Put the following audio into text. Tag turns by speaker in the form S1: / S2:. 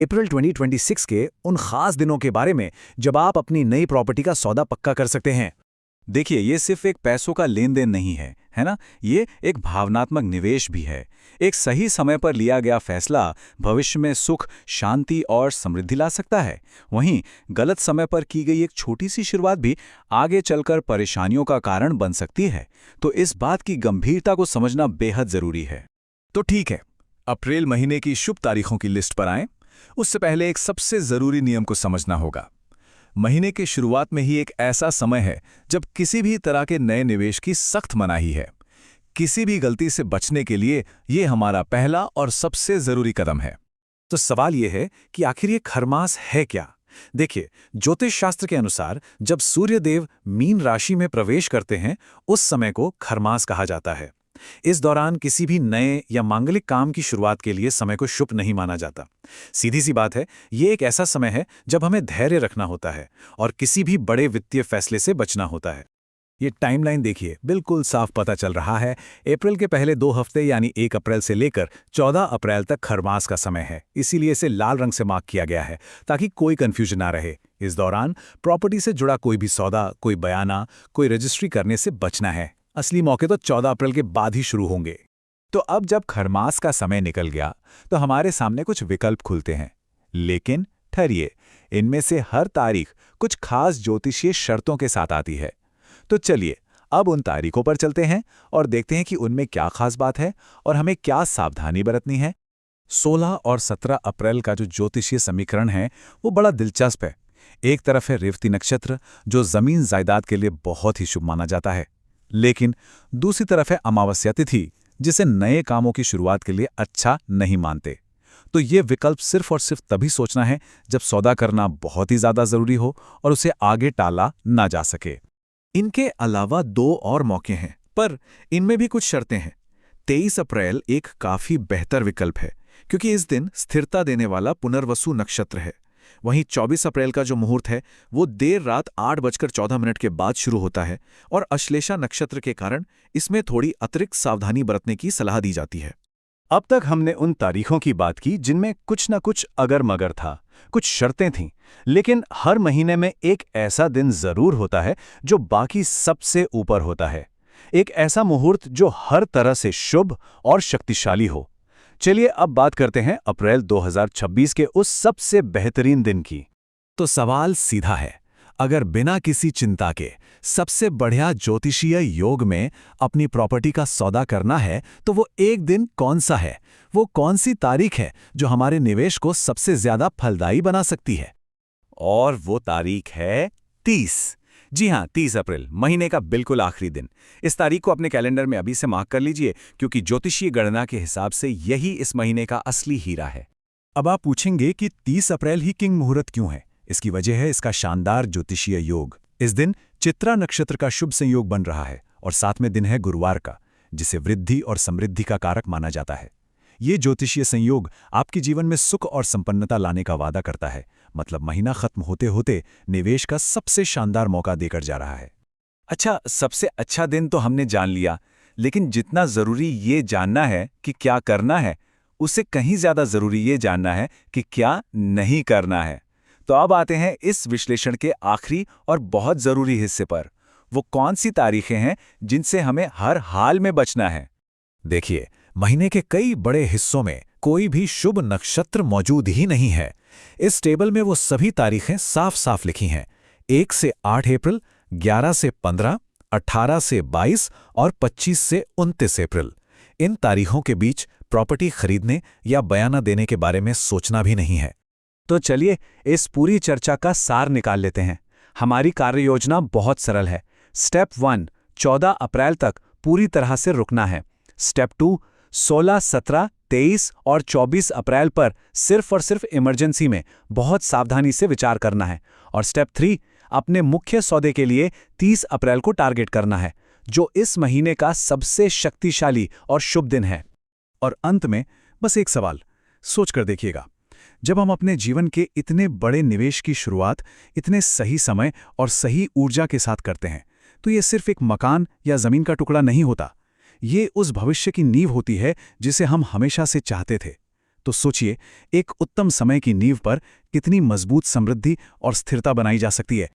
S1: अप्रैल 2026 के उन खास दिनों के बारे में जब आप अपनी नई प्रॉपर्टी का सौदा पक्का कर सकते हैं।
S2: देखिए, ये सिर्फ एक पैसों का लेन देन नहीं है, है ना? ये एक भावनात्मक निवेश भी है। एक सही समय पर लिया गया फैसला भविष्य में सुख, शांति और समृद्धि ला सकता है। वहीं गलत समय पर की गई एक छोटी सी शुरुआत भी आगे चलकर परेशानियों का कारण बन सकती है। तो इस बात की गंभीरता को समझना बेहद जरूरी है।
S3: तो ठीक है, अप्रैल महीने की शुभ तारीखों की लिस्ट पर आएं। उससे पहले एक सबसे जरूरी नियम को समझना होगा। महीने के शुरुआत में ही एक ऐसा समय है जब किसी भी तरह के नए निवेश की सख्त मनाही है। किसी भी गलती से बचने के लिए ये हमारा पहला और सबसे जरूरी कदम है।
S1: तो सवाल यह है कि आखिर ये खरमास है क्या? देखिए, ज्योतिष शास्त्र के अनुसार जब सूर्यदेव मीन राशि में प्रवेश करते हैं, उस समय को खरमास कहा जाता है। इस दौरान किसी भी नए या मांगलिक काम की शुरुआत के लिए समय को शुभ नहीं माना जाता। सीधी सी बात है, ये एक ऐसा समय है जब हमें धैर्य रखना होता है और किसी भी बड़े वित्तीय फैसले से बचना होता है। ये टाइमलाइन देखिए, बिल्कुल साफ पता चल रहा है। अप्रैल के पहले 2 हफ्ते यानी 1 अप्रैल से लेकर 14 अप्रैल तक खरमास का समय है। इसीलिए इसे लाल रंग से मार्क किया गया है ताकि कोई कंफ्यूजन ना रहे। इस दौरान प्रॉपर्टी से जुड़ा कोई भी सौदा, कोई बयाना, कोई रजिस्ट्री करने से बचना है। असली मौके तो 14 अप्रैल के बाद ही शुरू होंगे।
S3: तो अब जब खरमास का समय निकल गया तो हमारे सामने कुछ विकल्प खुलते हैं। लेकिन ठहरिए, इनमें से हर तारीख कुछ खास ज्योतिषीय शर्तों के साथ आती है। तो चलिए अब उन तारीखों पर चलते हैं और देखते हैं कि उनमें क्या खास बात है और हमें क्या सावधानी बरतनी है। 16 और 17 अप्रैल का जो ज्योतिषीय समीकरण है वो बड़ा दिलचस्प है। एक तरफ है रेवती नक्षत्र, जो जमीन जायदाद के लिए बहुत ही शुभ माना जाता है, लेकिन दूसरी तरफ है अमावस्या तिथि, जिसे नए कामों की शुरुआत के लिए अच्छा नहीं मानते। तो ये विकल्प सिर्फ और सिर्फ तभी सोचना है जब सौदा करना बहुत ही ज्यादा जरूरी हो और उसे आगे टाला ना जा सके।
S1: इनके अलावा 2 और मौके हैं, पर इनमें भी कुछ शर्तें हैं। 23 अप्रैल एक काफी बेहतर विकल्प है क्योंकि इस दिन स्थिरता देने वाला पुनर्वसु नक्षत्र है। वहीं 24 अप्रैल का जो मुहूर्त है वो देर रात 8:14 के बाद शुरू होता है और अश्लेषा नक्षत्र के कारण इसमें थोड़ी अतिरिक्त सावधानी बरतने की सलाह दी जाती है।
S3: अब तक हमने उन तारीखों की बात की जिनमें कुछ न कुछ अगर मगर था, कुछ शर्तें थीं, लेकिन हर महीने में एक ऐसा दिन जरूर होता है जो बाकी सबसे ऊपर होता है। एक ऐसा मुहूर्त जो हर तरह से शुभ और शक्तिशाली हो। चलिए अब बात करते हैं अप्रैल 2026 के उस सबसे बेहतरीन दिन की।
S1: तो सवाल सीधा है, अगर बिना किसी चिंता के सबसे बढ़िया ज्योतिषीय योग में अपनी प्रॉपर्टी का सौदा करना है तो वो एक दिन कौन सा है? वो कौन सी तारीख है जो हमारे निवेश को सबसे ज्यादा फलदायी बना सकती है?
S3: और वो तारीख है 30। जी हाँ, 30 अप्रैल, महीने का बिल्कुल आखिरी दिन। इस तारीख को अपने कैलेंडर में अभी से मार्क कर लीजिए, क्योंकि ज्योतिषीय गणना के हिसाब से यही इस महीने का असली हीरा है।
S1: अब आप पूछेंगे कि 30 अप्रैल ही किंग मुहूर्त क्यों है? इसकी वजह है इसका शानदार ज्योतिषीय योग। इस दिन चित्रा नक्षत्र का शुभ संयोग बन रहा है और साथ में दिन है गुरुवार का, जिसे वृद्धि और समृद्धि का कारक माना जाता है। ये ज्योतिषीय संयोग आपके जीवन में सुख और संपन्नता लाने का वादा करता है। मतलब महीना खत्म होते होते निवेश का सबसे शानदार मौका देकर जा रहा है।
S3: अच्छा, सबसे अच्छा दिन तो हमने जान लिया, लेकिन जितना जरूरी ये जानना है कि क्या करना है, उससे कहीं ज्यादा जरूरी ये जानना है कि क्या नहीं करना है। तो अब आते हैं इस विश्लेषण के आखिरी और बहुत जरूरी हिस्से पर। वो कौन सी तारीखें हैं जिनसे हमें हर हाल में बचना है?
S1: देखिए, महीने के कई बड़े हिस्सों में कोई भी शुभ नक्षत्र मौजूद ही नहीं है। इस टेबल में वो सभी तारीखें साफ साफ लिखी हैं। 1 से 8 अप्रैल, 11 से 15, 18 से 22 और 25 से 29 अप्रैल। इन तारीखों के बीच प्रॉपर्टी खरीदने या बयाना देने के बारे में सोचना भी नहीं है।
S3: तो चलिए इस पूरी चर्चा का सार निकाल लेते हैं। हमारी कार्य योजना बहुत सरल है। स्टेप 1, 14 अप्रैल तक पूरी तरह से रुकना है। स्टेप 2, 16, 17, 23 और 24 अप्रैल पर सिर्फ और सिर्फ इमरजेंसी में बहुत सावधानी से विचार करना है। और स्टेप 3, अपने मुख्य सौदे के लिए 30 अप्रैल को टारगेट करना है, जो इस महीने का सबसे शक्तिशाली और शुभ दिन है।
S1: और अंत में बस एक सवाल सोच कर देखिएगा, जब हम अपने जीवन के इतने बड़े निवेश की शुरुआत इतने सही समय और सही ऊर्जा के साथ करते हैं, तो ये सिर्फ एक मकान या जमीन का टुकड़ा नहीं होता। ये उस भविष्य की नींव होती है जिसे हम हमेशा से चाहते थे। तो सोचिए, एक उत्तम समय की नींव पर कितनी मजबूत समृद्धि और स्थिरता बनाई जा सकती है।